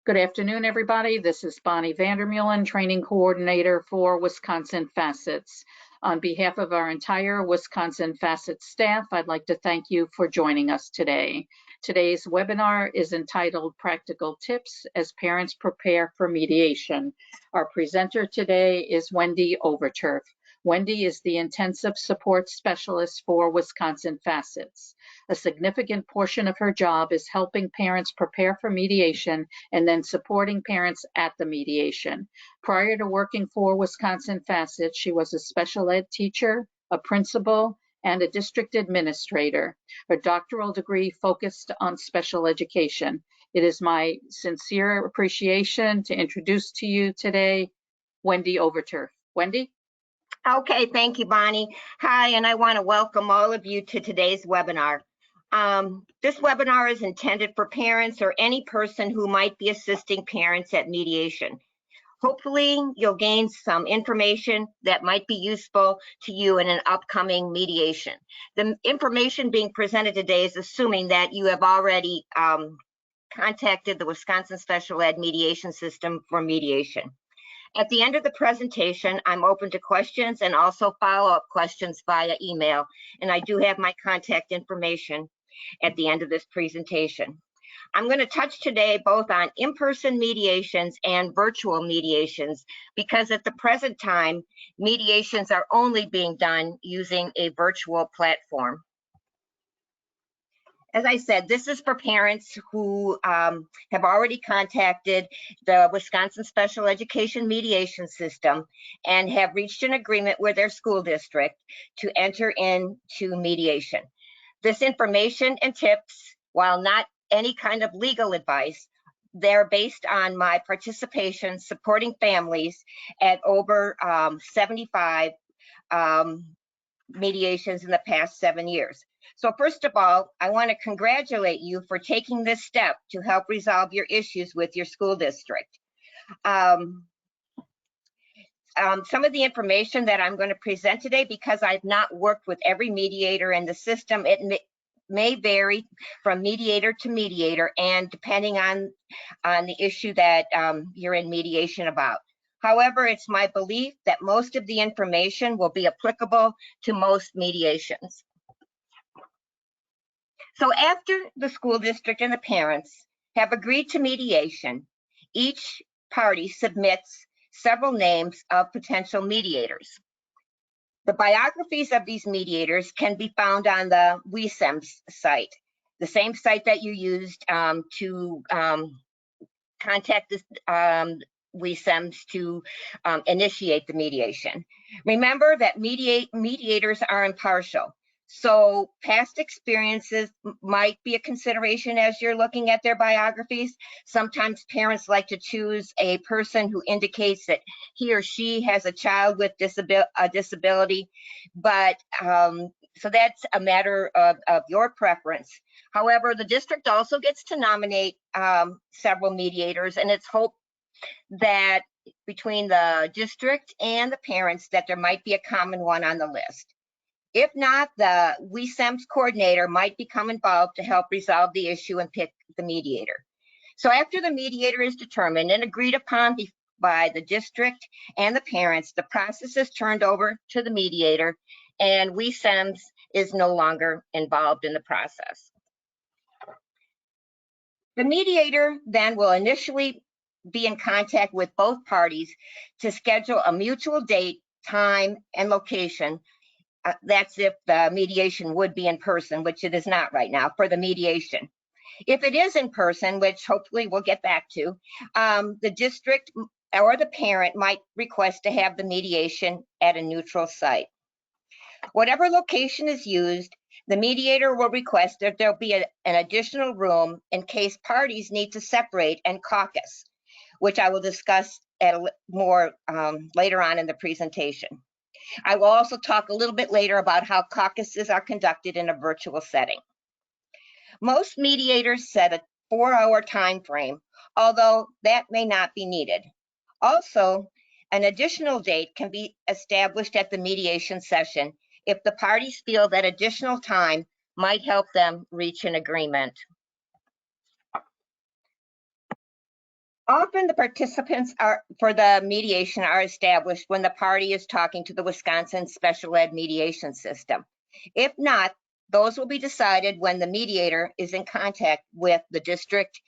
Good afternoon, everybody. This is Bonnie Vandermeulen, Training Coordinator for Wisconsin Facets. On behalf of our entire Wisconsin Facets staff, I'd like to thank you for joining us today. Today's webinar is entitled Practical Tips as Parents Prepare for Mediation. Our presenter today is Wendy Overturf. Wendy is the Intensive Support Specialist for Wisconsin Facets. A significant portion of her job is helping parents prepare for mediation and then supporting parents at the mediation. Prior to working for Wisconsin Facets, she was a special ed teacher, a principal, and a district administrator. Her doctoral degree focused on special education. It is my sincere appreciation to introduce to you today Wendy Overturf. Wendy? Okay, thank you, Bonnie. Hi, and I want to welcome all of you to today's webinar. This webinar is intended for parents or any person who might be assisting parents at mediation. Hopefully, you'll gain some information that might be useful to you in an upcoming mediation. The information being presented today is assuming that you have already contacted the Wisconsin Special Ed Mediation System for mediation. At the end of the presentation, I'm open to questions and also follow-up questions via email, and I do have my contact information at the end of this presentation. I'm going to touch today both on in-person mediations and virtual mediations because at the present time, mediations are only being done using a virtual platform. As I said, this is for parents who have already contacted the Wisconsin Special Education Mediation System and have reached an agreement with their school district to enter into mediation. This information and tips, while not any kind of legal advice, they're based on my participation supporting families at over 75 mediations in the past 7 years. So first of all, I want to congratulate you for taking this step to help resolve your issues with your school district. Some of the information that I'm going to present today, because I've not worked with every mediator in the system, it may vary from mediator to mediator and depending on the issue that you're in mediation about. However, it's my belief that most of the information will be applicable to most mediations. So after the school district and the parents have agreed to mediation, each party submits several names of potential mediators. The biographies of these mediators can be found on the WeSEMS site, the same site that you used to contact the WeSEMS to initiate the mediation. Remember that mediators are impartial. So past experiences might be a consideration as you're looking at their biographies. Sometimes parents like to choose a person who indicates that he or she has a child with a disability, but so that's a matter of your preference. However, the district also gets to nominate several mediators, and it's hoped that between the district and the parents that there might be a common one on the list. If not, the WeSEMS coordinator might become involved to help resolve the issue and pick the mediator. So after the mediator is determined and agreed upon by the district and the parents, the process is turned over to the mediator and WeSEMS is no longer involved in the process. The mediator then will initially be in contact with both parties to schedule a mutual date, time, and location. That's if the mediation would be in person, which it is not right now for the mediation. If it is in person, which hopefully we'll get back to, the district or the parent might request to have the mediation at a neutral site. Whatever location is used, the mediator will request that there'll be an additional room in case parties need to separate and caucus, which I will discuss at more later on in the presentation. I will also talk a little bit later about how caucuses are conducted in a virtual setting. Most mediators set a 4-hour time frame, although that may not be needed. Also, an additional date can be established at the mediation session if the parties feel that additional time might help them reach an agreement. Often the participants for the mediation are established when the party is talking to the Wisconsin Special Ed mediation system. If not, those will be decided when the mediator is in contact with the district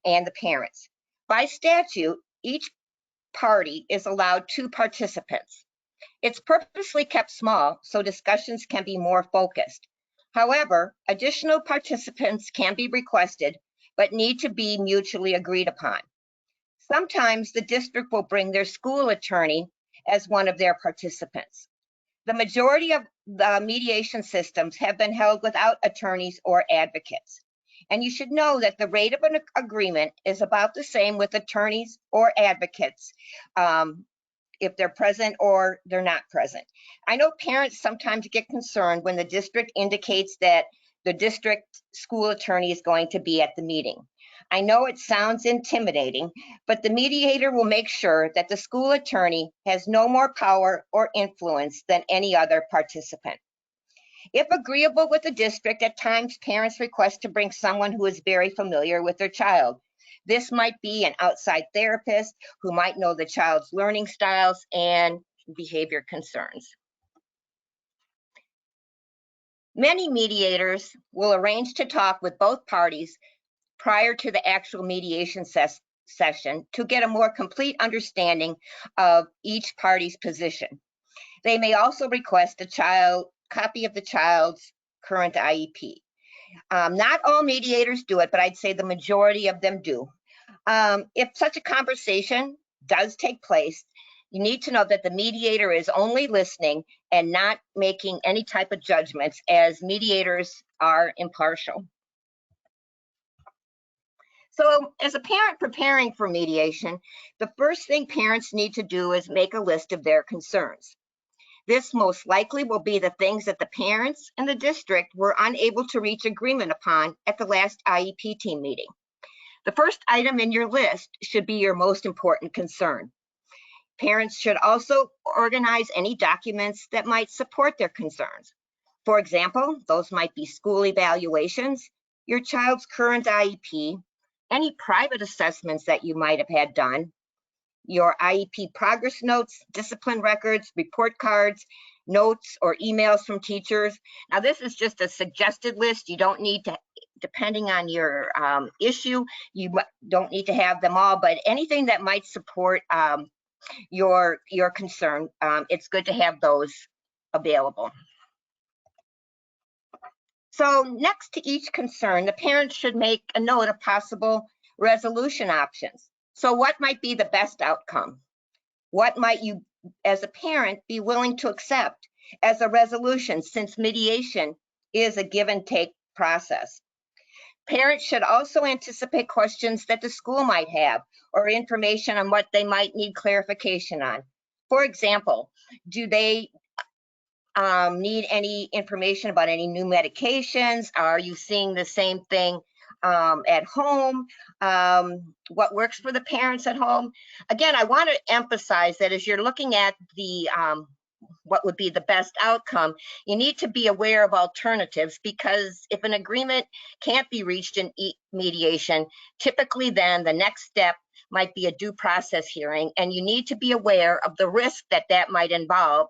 and the parents. By statute, each party is allowed 2 participants. It's purposely kept small so discussions can be more focused. However, additional participants can be requested, but need to be mutually agreed upon. Sometimes the district will bring their school attorney as one of their participants. The majority of the mediation systems have been held without attorneys or advocates. And you should know that the rate of an agreement is about the same with attorneys or advocates, if they're present or they're not present. I know parents sometimes get concerned when the district indicates that the district school attorney is going to be at the meeting. I know it sounds intimidating, but the mediator will make sure that the school attorney has no more power or influence than any other participant. If agreeable with the district, at times parents request to bring someone who is very familiar with their child. This might be an outside therapist who might know the child's learning styles and behavior concerns. Many mediators will arrange to talk with both parties prior to the actual mediation session to get a more complete understanding of each party's position. They may also request a copy of the child's current IEP. Not all mediators do it, but I'd say the majority of them do. If such a conversation does take place, you need to know that the mediator is only listening and not making any type of judgments, as mediators are impartial. So as a parent preparing for mediation, the first thing parents need to do is make a list of their concerns. This most likely will be the things that the parents and the district were unable to reach agreement upon at the last IEP team meeting. The first item in your list should be your most important concern. Parents should also organize any documents that might support their concerns. For example, those might be school evaluations, your child's current IEP, any private assessments that you might have had done, your IEP progress notes, discipline records, report cards, notes or emails from teachers. Now, this is just a suggested list. You don't need to, depending on your issue, you don't need to have them all, but anything that might support your concern, it's good to have those available. So next to each concern, the parents should make a note of possible resolution options. So what might be the best outcome? What might you, as a parent, be willing to accept as a resolution, since mediation is a give and take process? Parents should also anticipate questions that the school might have or information on what they might need clarification on. For example, do they need any information about any new medications? Are you seeing the same thing at home? What works for the parents at home? Again, I want to emphasize that as you're looking at the what would be the best outcome, you need to be aware of alternatives, because if an agreement can't be reached in mediation, typically then the next step might be a due process hearing, and you need to be aware of the risk that that might involve,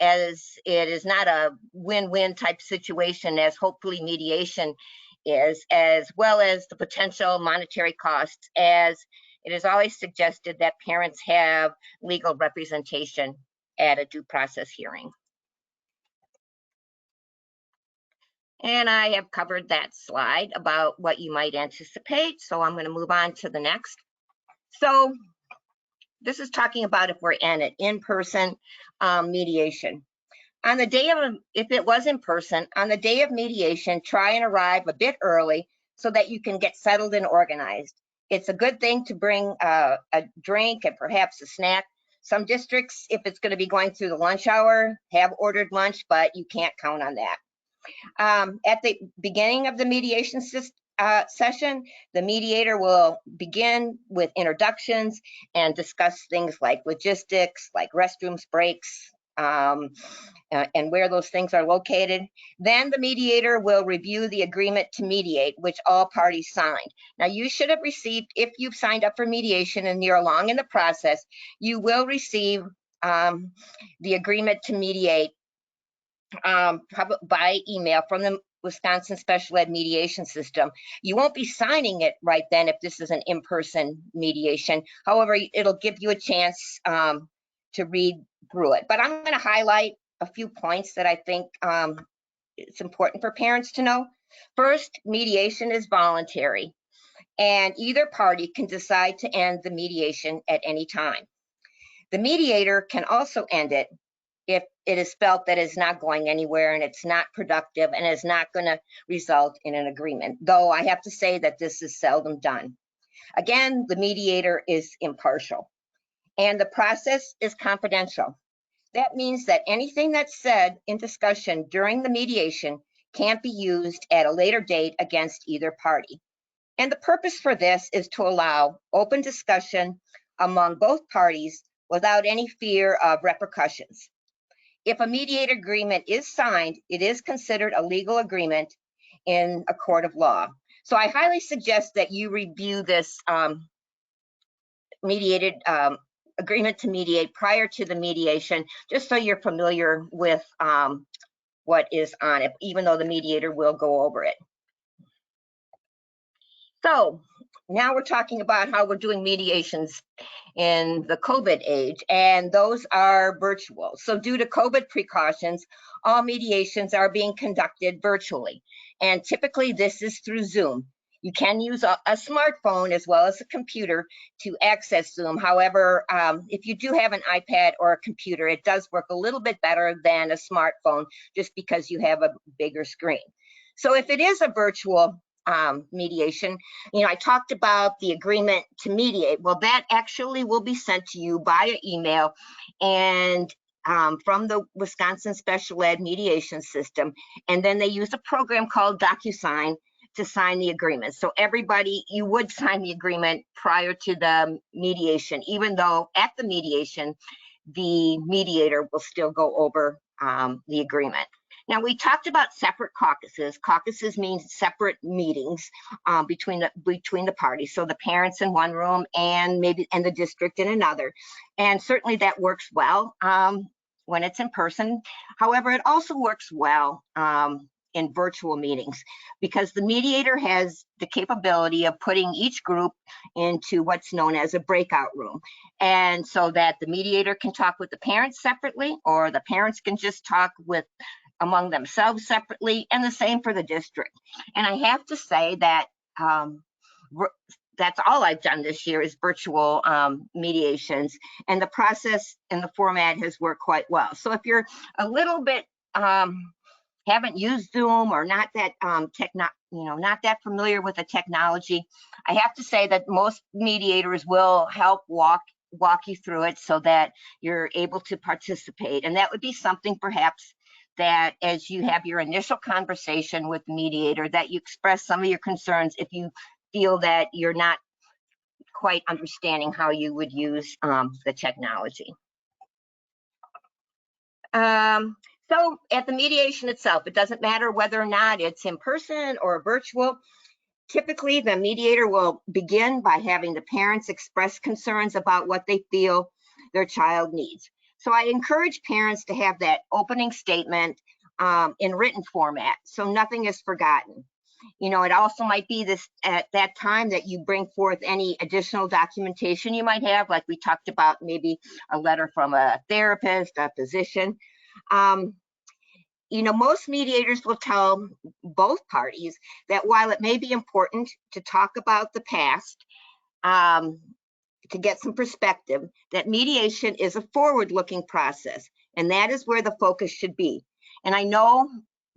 as it is not a win-win type situation, as hopefully mediation is, as well as the potential monetary costs, as it is always suggested that parents have legal representation at a due process hearing. And I have covered that slide about what you might anticipate, so I'm going to move on to the next. So this is talking about if we're in an in-person mediation. On the day of, if it was in person, on the day of mediation, try and arrive a bit early so that you can get settled and organized. It's a good thing to bring a drink and perhaps a snack. Some districts, if it's going to be going through the lunch hour, have ordered lunch, but you can't count on that. At the beginning of the mediation session, the mediator will begin with introductions and discuss things like logistics, like restrooms, breaks, and where those things are located. Then the mediator will review the agreement to mediate, which all parties signed. Now, you should have received, if you've signed up for mediation and you're along in the process, you will receive the agreement to mediate probably by email from the Wisconsin Special Ed Mediation System. You won't be signing it right then if this is an in-person mediation. However, it'll give you a chance to read through it. But I'm going to highlight a few points that I think it's important for parents to know. First, mediation is voluntary, and either party can decide to end the mediation at any time. The mediator can also end it if it is felt that it's not going anywhere and it's not productive and is not going to result in an agreement, though I have to say that this is seldom done. Again, the mediator is impartial, and the process is confidential. That means that anything that's said in discussion during the mediation can't be used at a later date against either party. And the purpose for this is to allow open discussion among both parties without any fear of repercussions. If a mediator agreement is signed, it is considered a legal agreement in a court of law. So I highly suggest that you review this mediated agreement to mediate prior to the mediation, just so you're familiar with what is on it, even though the mediator will go over it. So now we're talking about how we're doing mediations in the COVID age, and those are virtual. So due to COVID precautions, all mediations are being conducted virtually. And typically this is through Zoom. You can use a smartphone as well as a computer to access Zoom. However, if you do have an iPad or a computer, it does work a little bit better than a smartphone just because you have a bigger screen. So if it is a virtual mediation, I talked about the agreement to mediate. Well, that actually will be sent to you via email and from the Wisconsin Special Ed Mediation System. And then they use a program called DocuSign to sign the agreement. So everybody, you would sign the agreement prior to the mediation, even though at the mediation, the mediator will still go over the agreement. Now, we talked about separate caucuses. Caucuses means separate meetings between the parties. So the parents in one room and the district in another. And certainly that works well when it's in person. However, it also works well in virtual meetings because the mediator has the capability of putting each group into what's known as a breakout room. And so that the mediator can talk with the parents separately, or the parents can just talk among themselves separately, and the same for the district. And I have to say that that's all I've done this year is virtual mediations, and the process and the format has worked quite well. So if you're a little bit haven't used Zoom or not that not that familiar with the technology, I have to say that most mediators will help walk you through it so that you're able to participate. And that would be something perhaps that as you have your initial conversation with the mediator, that you express some of your concerns if you feel that you're not quite understanding how you would use the technology. So at the mediation itself, it doesn't matter whether or not it's in person or virtual. Typically, the mediator will begin by having the parents express concerns about what they feel their child needs. So I encourage parents to have that opening statement in written format, so nothing is forgotten. It also might be at that time that you bring forth any additional documentation you might have, like we talked about, maybe a letter from a therapist, a physician. Most mediators will tell both parties that while it may be important to talk about the past, to get some perspective, that mediation is a forward-looking process, and that is where the focus should be. And I know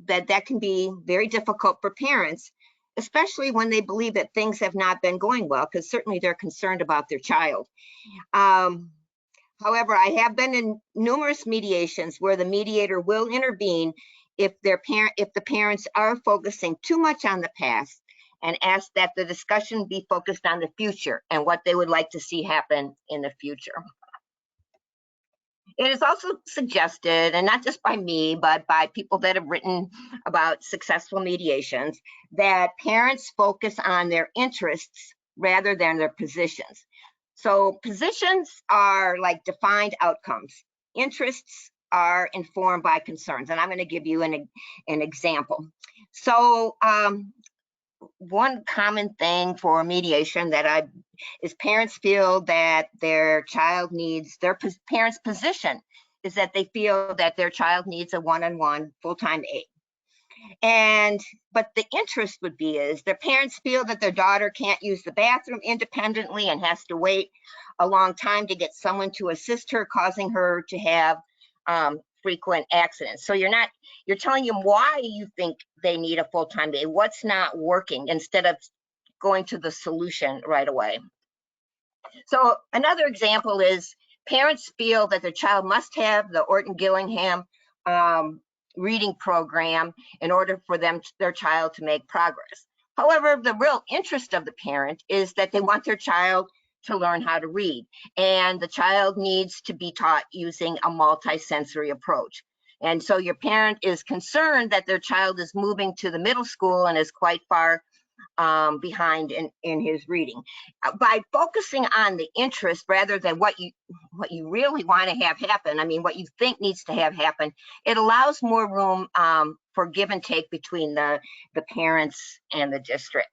that can be very difficult for parents, especially when they believe that things have not been going well, because certainly they're concerned about their child. However, I have been in numerous mediations where the mediator will intervene if the parents are focusing too much on the past, and ask that the discussion be focused on the future and what they would like to see happen in the future. It is also suggested, and not just by me, but by people that have written about successful mediations, that parents focus on their interests rather than their positions. So positions are like defined outcomes. Interests are informed by concerns, and I'm going to give you an example. So one common thing for mediation that is parents feel that their child needs, their parents' position is that they feel that their child needs a one-on-one full-time aide. But the interest would be is their parents feel that their daughter can't use the bathroom independently and has to wait a long time to get someone to assist her, causing her to have frequent accidents. So you're telling them why you think they need a full-time aide, what's not working, instead of going to the solution right away. So another example is parents feel that their child must have the Orton-Gillingham reading program in order for their child to make progress. However, the real interest of the parent is that they want their child to learn how to read, and the child needs to be taught using a multisensory approach. And so your parent is concerned that their child is moving to the middle school and is quite far behind in his reading. By focusing on the interest rather than what you really want to have happen, I mean, what you think needs to have happen, it allows more room for give and take between the parents and the district.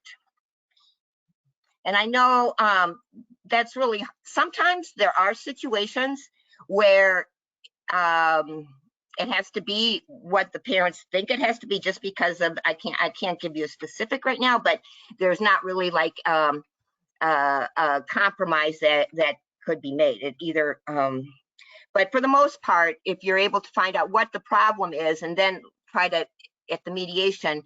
And I know that's really, sometimes there are situations where it has to be what the parents think it has to be, just because of, I can't give you a specific right now, but there's not really like a compromise that could be made. It either, but for the most part, if you're able to find out what the problem is and then try to, at the mediation,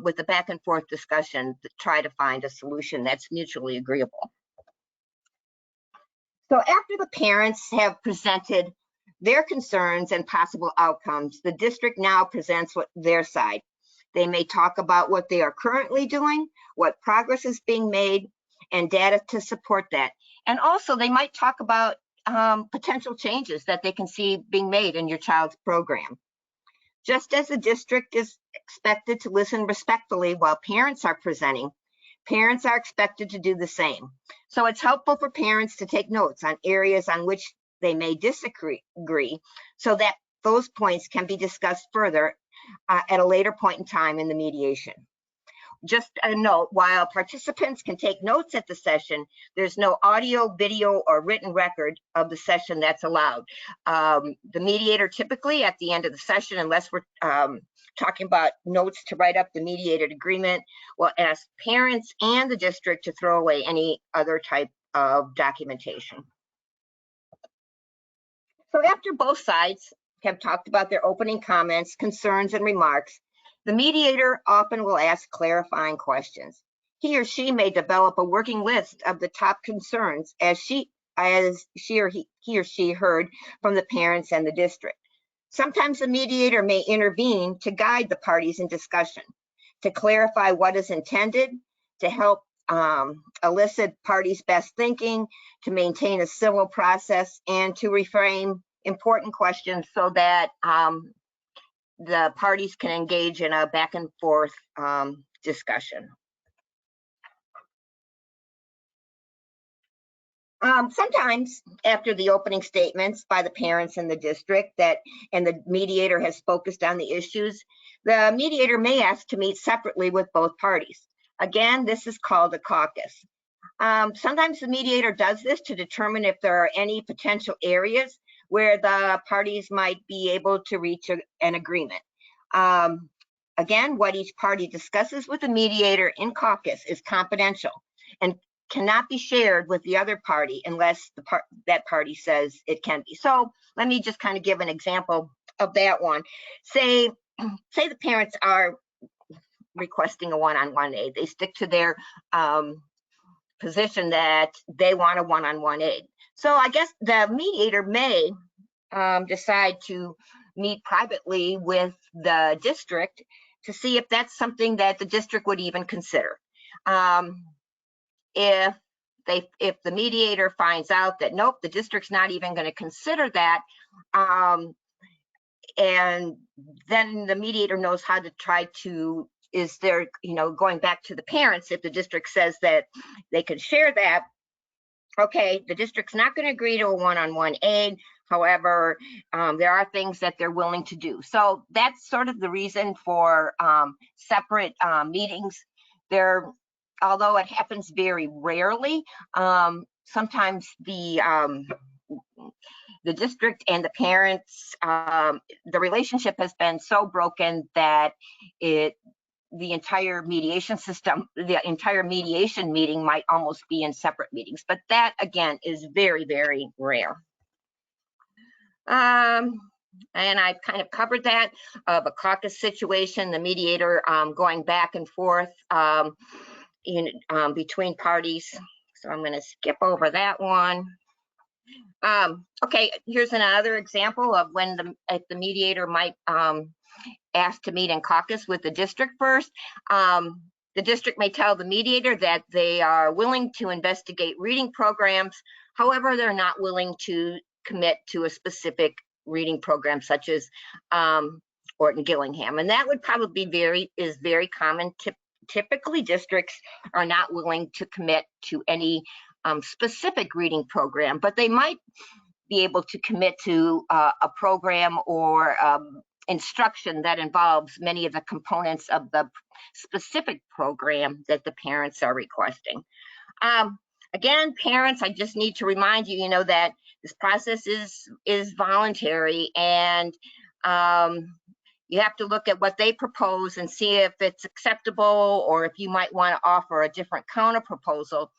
with the back and forth discussion, try to find a solution that's mutually agreeable. So after the parents have presented their concerns and possible outcomes, the district now presents their side. They may talk about what they are currently doing, what progress is being made, and data to support that. And also they might talk about potential changes that they can see being made in your child's program. Just as the district is expected to listen respectfully while parents are presenting, parents are expected to do the same. So it's helpful for parents to take notes on areas on which they may disagree, so that those points can be discussed further at a later point in time in the mediation. Just a note, while participants can take notes at the session, there's no audio, video, or written record of the session that's allowed. The mediator typically at the end of the session, unless we're talking about notes to write up the mediated agreement, will ask parents and the district to throw away any other type of documentation. So after both sides have talked about their opening comments, concerns, and remarks, the mediator often will ask clarifying questions. He or she may develop a working list of the top concerns as he or she heard from the parents and the district. Sometimes the mediator may intervene to guide the parties in discussion, to clarify what is intended, to help elicit parties' best thinking, to maintain a civil process, and to reframe important questions so that the parties can engage in a back and forth discussion. Sometimes after the opening statements by the parents in the district and the mediator has focused on the issues, the mediator may ask to meet separately with both parties. Again, this is called a caucus. Sometimes the mediator does this to determine if there are any potential areas where the parties might be able to reach an agreement. Again, what each party discusses with the mediator in caucus is confidential and cannot be shared with the other party unless that party says it can be. So let me just kind of give an example of that one. Say the parents are requesting a one-on-one aid. They stick to their position that they want a one-on-one aid. So I guess the mediator may decide to meet privately with the district to see if that's something that the district would even consider. If if the mediator finds out that, nope, the district's not even going to consider that, and then the mediator knows how to try to, is there, going back to the parents, if the district says that they could share that, okay, the district's not going to agree to a one-on-one aid. However, there are things that they're willing to do. So that's sort of the reason for separate meetings. Although it happens very rarely, sometimes the district and the parents, the relationship has been so broken that the entire mediation system, the entire mediation meeting might almost be in separate meetings. But that, again, is very, very rare. And I've kind of covered that of a caucus situation, the mediator going back and forth between parties. So I'm going to skip over that one. Okay, here's another example of when the mediator might ask to meet in caucus with the district first. The district may tell the mediator that they are willing to investigate reading programs. However, they're not willing to commit to a specific reading program such as Orton Gillingham. And that would probably be very common. Typically, districts are not willing to commit to any specific reading program, but they might be able to commit to a program or instruction that involves many of the components of the specific program that the parents are requesting. Again, parents, I just need to remind you, that this process is voluntary, and you have to look at what they propose and see if it's acceptable, or if you might want to offer a different counter proposal.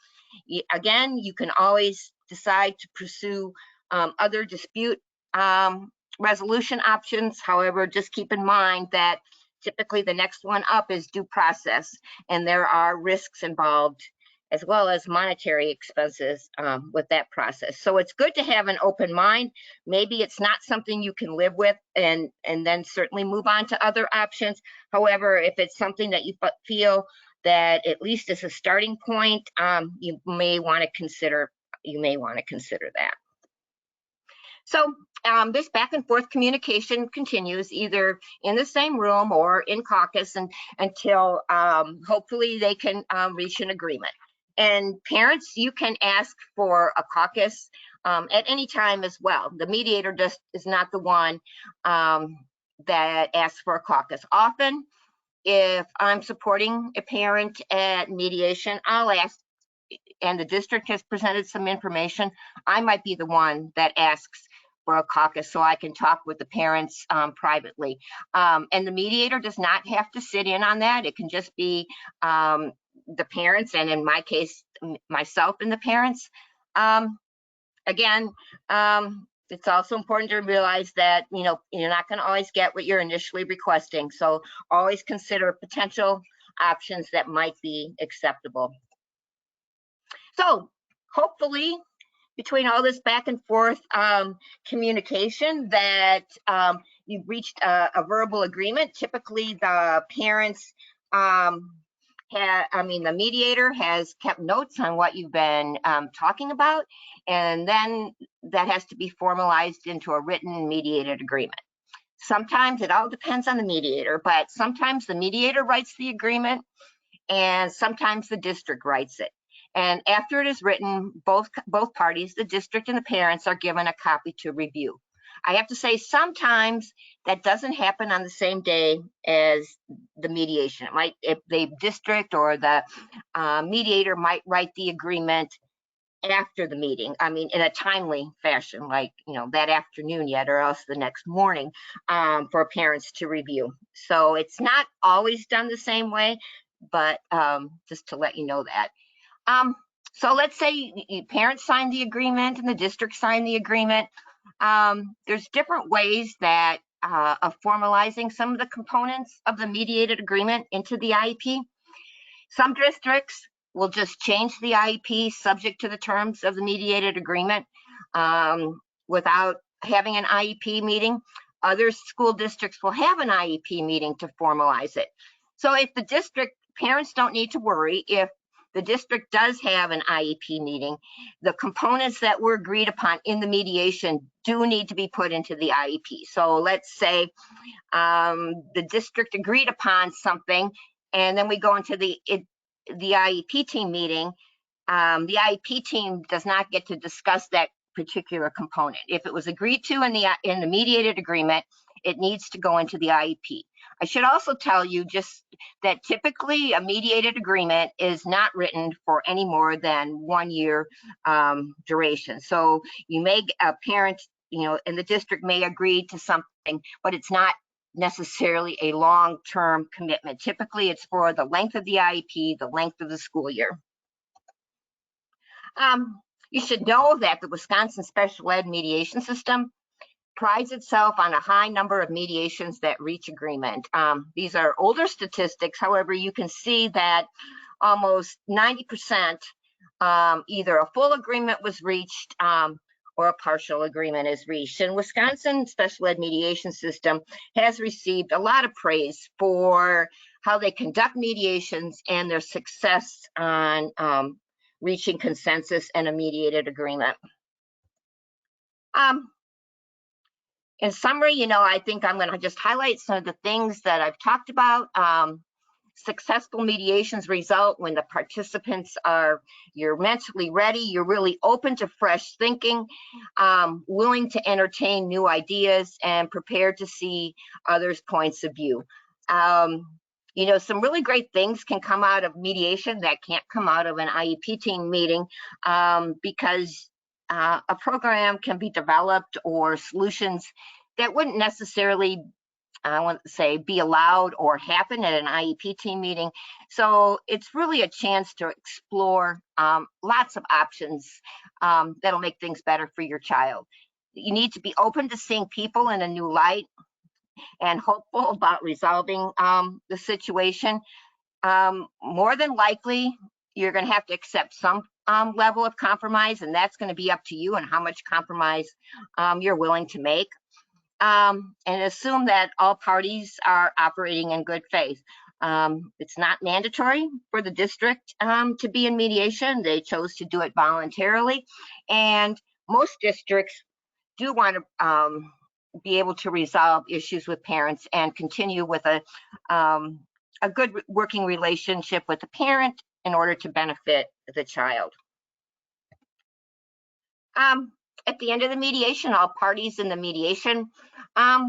Again, you can always decide to pursue other dispute resolution options. However, just keep in mind that typically the next one up is due process, and there are risks involved as well as monetary expenses with that process. So it's good to have an open mind. Maybe it's not something you can live with, and then certainly move on to other options. However, if it's something that you feel that at least is a starting point, you may want to consider that. So this back and forth communication continues either in the same room or in caucus until hopefully they can reach an agreement. And parents, you can ask for a caucus at any time as well. The mediator just is not the one that asks for a caucus. Often, if I'm supporting a parent at mediation, I'll ask, and the district has presented some information, I might be the one that asks for a caucus so I can talk with the parents privately. And the mediator does not have to sit in on that. It can just be the parents, and in my case, myself and the parents. Again, it's also important to realize that, you're not going to always get what you're initially requesting. So always consider potential options that might be acceptable. So hopefully, between all this back and forth communication, that you've reached a verbal agreement. Typically, the parents, the mediator has kept notes on what you've been talking about, and then that has to be formalized into a written mediated agreement. Sometimes it all depends on the mediator, but sometimes the mediator writes the agreement, and sometimes the district writes it. And after it is written, both parties, the district and the parents, are given a copy to review. I have to say, sometimes that doesn't happen on the same day as the mediation. It might, if the district or the mediator might write the agreement after the meeting. I mean, in a timely fashion, like, that afternoon yet, or else the next morning for parents to review. So it's not always done the same way, but just to let you know that. So let's say parents signed the agreement and the district signed the agreement. There's different ways that of formalizing some of the components of the mediated agreement into the IEP. Some districts will just change the IEP subject to the terms of the mediated agreement without having an IEP meeting. Other school districts will have an IEP meeting to formalize it. So if the district, parents don't need to worry if the district does have an IEP meeting. The components that were agreed upon in the mediation do need to be put into the IEP. So let's say the district agreed upon something, and then we go into the IEP team meeting. The IEP team does not get to discuss that particular component. If it was agreed to in the mediated agreement, it needs to go into the IEP. I should also tell you just that typically a mediated agreement is not written for any more than 1 year duration. So you may, a parent, in the district may agree to something, but it's not necessarily a long-term commitment. Typically, it's for the length of the IEP, the length of the school year. You should know that the Wisconsin Special Ed mediation system prides itself on a high number of mediations that reach agreement. These are older statistics. However, you can see that almost 90% either a full agreement was reached or a partial agreement is reached. And Wisconsin Special Ed mediation system has received a lot of praise for how they conduct mediations and their success on reaching consensus and a mediated agreement. In summary, I think I'm going to just highlight some of the things that I've talked about. Successful mediations result when the participants you're mentally ready, you're really open to fresh thinking, willing to entertain new ideas, and prepared to see others' points of view. Some really great things can come out of mediation that can't come out of an IEP team meeting because a program can be developed or solutions that wouldn't necessarily, I want to say, be allowed or happen at an IEP team meeting. So it's really a chance to explore lots of options that'll make things better for your child. You need to be open to seeing people in a new light and hopeful about resolving the situation. More than likely, you're going to have to accept some level of compromise, and that's going to be up to you and how much compromise you're willing to make. And assume that all parties are operating in good faith. It's not mandatory for the district to be in mediation. They chose to do it voluntarily. And most districts do want to be able to resolve issues with parents and continue with a good working relationship with the parent in order to benefit the child. At the end of the mediation, all parties in the mediation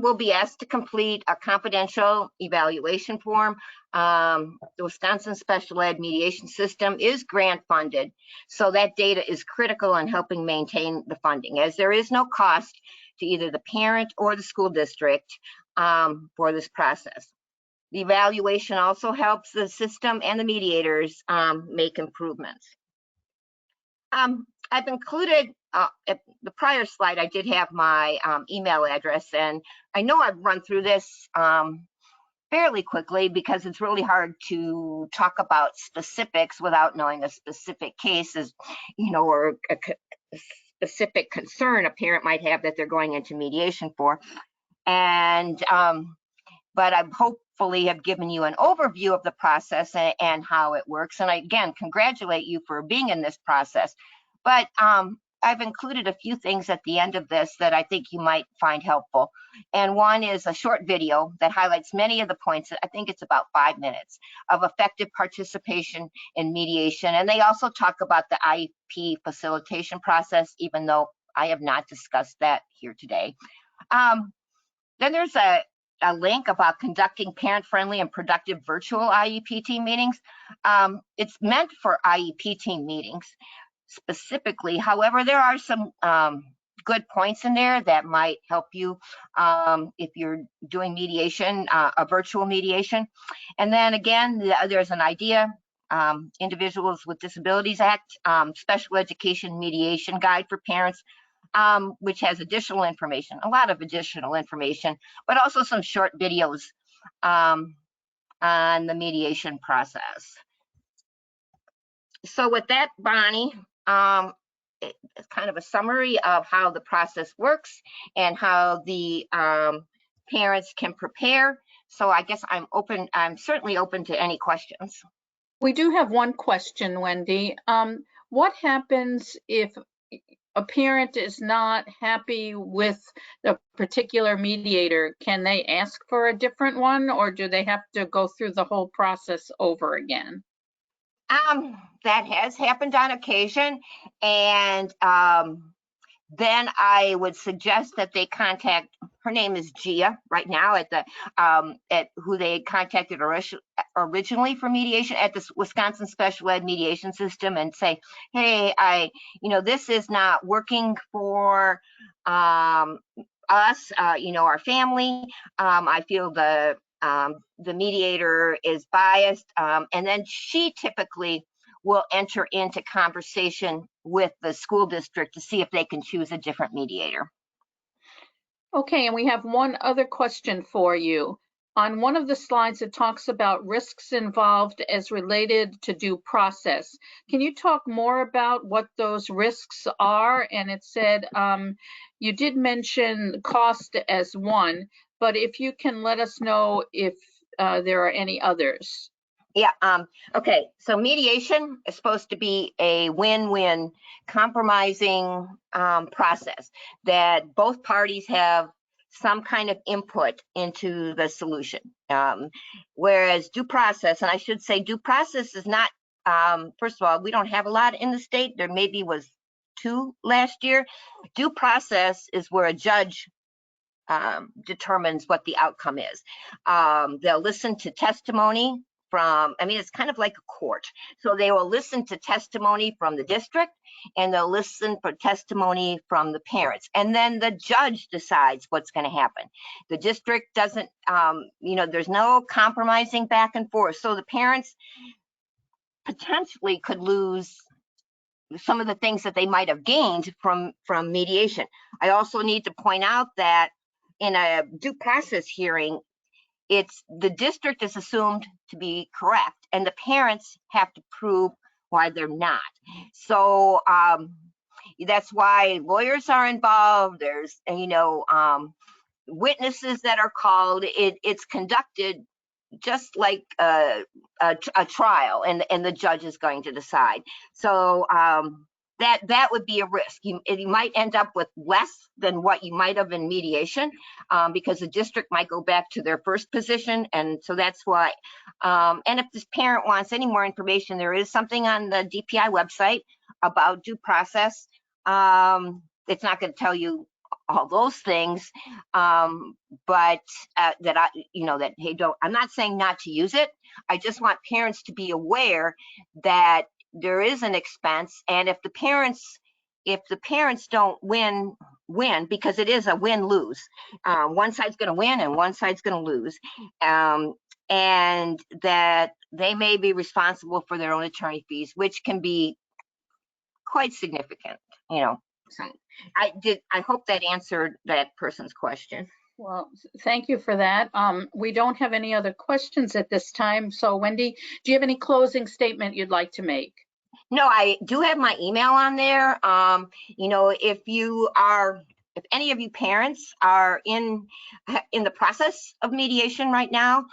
will be asked to complete a confidential evaluation form. The Wisconsin Special Ed mediation system is grant funded, so that data is critical in helping maintain the funding, as there is no cost to either the parent or the school district for this process. The evaluation also helps the system and the mediators make improvements. I've included, at the prior slide, I did have my email address, and I know I've run through this fairly quickly because it's really hard to talk about specifics without knowing a specific case, or a specific concern a parent might have that they're going into mediation for. And but I hopefully have given you an overview of the process and how it works. And I, again, congratulate you for being in this process. But I've included a few things at the end of this that I think you might find helpful. And one is a short video that highlights many of the points. I think it's about 5 minutes of effective participation in mediation. And they also talk about the IEP facilitation process, even though I have not discussed that here today. Then there's a link about conducting parent-friendly and productive virtual IEP team meetings. It's meant for IEP team meetings specifically. However, there are some good points in there that might help you if you're doing mediation, a virtual mediation. And then again, there's an idea, Individuals with Disabilities Act, Special Education Mediation Guide for Parents, which has additional information, a lot of additional information, but also some short videos on the mediation process. So with that, Bonnie, it's kind of a summary of how the process works and how the parents can prepare. So I guess I'm certainly open to any questions. We do have one question, Wendy. What happens if a parent is not happy with a particular mediator? Can they ask for a different one, or do they have to go through the whole process over again? That has happened on occasion, and then I would suggest that they contact, her name is Gia right now, at who they contacted originally for mediation at the Wisconsin Special Ed Mediation System, and say, hey, this is not working for us, our family. I feel the mediator is biased, and then she typically will enter into conversation with the school district to see if they can choose a different mediator. Okay, and we have one other question for you. On one of the slides, it talks about risks involved as related to due process. Can you talk more about what those risks are? And it said you did mention cost as one, but if you can let us know if there are any others. Yeah, okay, so mediation is supposed to be a win-win compromising process that both parties have some kind of input into the solution. Whereas due process, and I should say due process is not, first of all, we don't have a lot in the state. There maybe was 2 last year. Due process is where a judge determines what the outcome is. They'll listen to testimony from, it's kind of like a court. So they will listen to testimony from the district, and they'll listen for testimony from the parents. And then the judge decides what's going to happen. The district doesn't, there's no compromising back and forth. So the parents potentially could lose some of the things that they might have gained from mediation. I also need to point out that in a due process hearing, the district is assumed to be correct, and the parents have to prove why they're not. So that's why lawyers are involved. There's witnesses that are called. It's conducted just like a trial, and the judge is going to decide. So that would be a risk. You might end up with less than what you might have in mediation, because the district might go back to their first position, and so that's why. And if this parent wants any more information, there is something on the DPI website about due process. It's not going to tell you all those things, but I'm not saying not to use it. I just want parents to be aware that there is an expense, and if the parents don't win, because it is a win-lose. One side's going to win and one side's going to lose, and that they may be responsible for their own attorney fees, which can be quite significant. So I hope that answered that person's question. Well, thank you for that. We don't have any other questions at this time. So Wendy, do you have any closing statement you'd like to make? No, I do have my email on there. If any of you parents are in the process of mediation right now,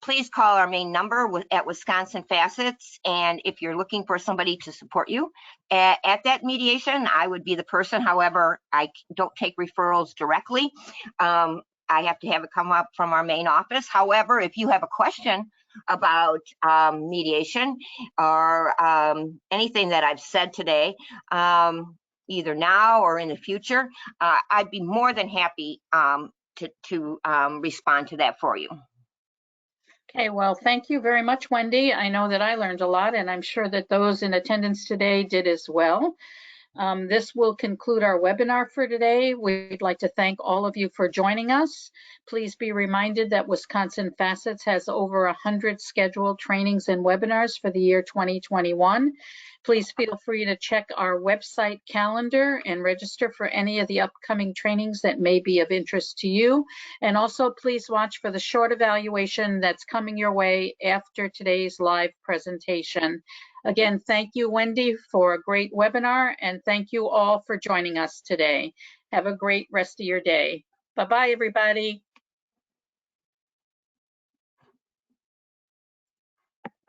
please call our main number at Wisconsin Facets. And if you're looking for somebody to support you at that mediation, I would be the person. However, I don't take referrals directly. I have to have it come up from our main office. However, if you have a question about mediation or anything that I've said today, either now or in the future, I'd be more than happy to respond to that for you. Okay, well, thank you very much, Wendy. I know that I learned a lot, and I'm sure that those in attendance today did as well. This will conclude our webinar for today. We'd like to thank all of you for joining us. Please be reminded that Wisconsin Facets has over 100 scheduled trainings and webinars for the year 2021. Please feel free to check our website calendar and register for any of the upcoming trainings that may be of interest to you. And also please watch for the short evaluation that's coming your way after today's live presentation. Again, thank you, Wendy, for a great webinar, and thank you all for joining us today. Have a great rest of your day. Bye-bye, everybody.